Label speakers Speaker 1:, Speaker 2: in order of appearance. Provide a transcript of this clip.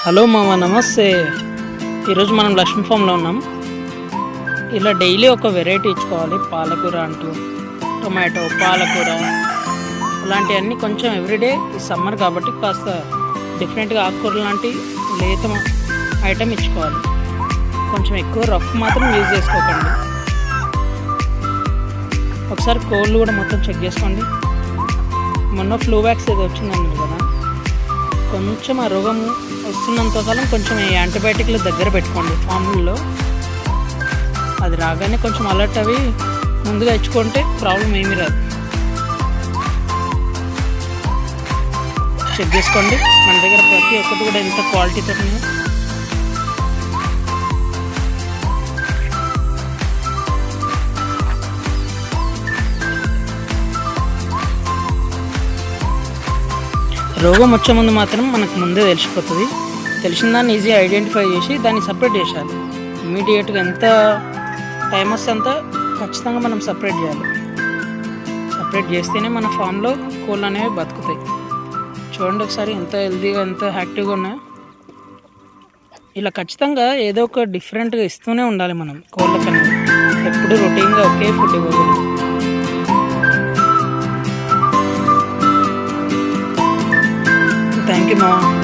Speaker 1: Hello మామ, నమస్తే. ఈరోజు మనం లక్ష్మీ ఫామ్లో ఉన్నాం. ఇలా డైలీ ఒక వెరైటీ ఇచ్చుకోవాలి. పాలకూర అంటూ, టొమాటో, పాలకూర అలాంటివన్నీ కొంచెం ఎవ్రీడే. ఈ సమ్మర్ కాబట్టి కాస్త డిఫరెంట్గా ఆకుకూర లాంటి లేత ఐటెం ఇచ్చుకోవాలి. కొంచెం ఎక్కువ రఫ్ మాత్రం యూజ్ చేసుకోకండి. ఒకసారి కోళ్ళు కూడా మొత్తం చెక్ చేసుకోండి. మొన్న ఫ్లూ వ్యాక్స్ ఏదో వచ్చిందన్నారు కదా, కొంచెం ఆ రోగం వస్తున్నంత కాలం కొంచెం ఈ యాంటీబయాటిక్లు దగ్గర పెట్టుకోండి ఫామ్లలో. అది రాగానే కొంచెం అలర్ట్ అవి ముందుగా ఇచ్చుకుంటే ప్రాబ్లం ఏమీ రాదు. చెక్ చేసుకోండి మన దగ్గర ప్రతి ఒక్కటి కూడా ఎంత క్వాలిటీతో ఉన్నాయో. రోగం వచ్చే ముందు మాత్రం మనకు ముందే తెలిసిపోతుంది. తెలిసిన దాన్ని ఈజీగా ఐడెంటిఫై చేసి దాన్ని సపరేట్ చేయాలి. ఇమీడియట్గా ఎంత టైం వస్తే అంత ఖచ్చితంగా మనం సపరేట్ చేయాలి. సపరేట్ చేస్తేనే మన ఫామ్లో కోళ్ళు అనేవి బతుకుతాయి. చూడండి ఒకసారి ఎంత హెల్తీగా, ఎంత యాక్టివ్గా ఉన్నాయో. ఇలా ఖచ్చితంగా ఏదో ఒక డిఫరెంట్గా ఇస్తూనే ఉండాలి మనం కోళ్ళకన్నా. ఎప్పుడు రొటీన్గా ఒకే ఫుడ్ ఇవ్వకూడదు. థ్యాంక్ యూ మామ.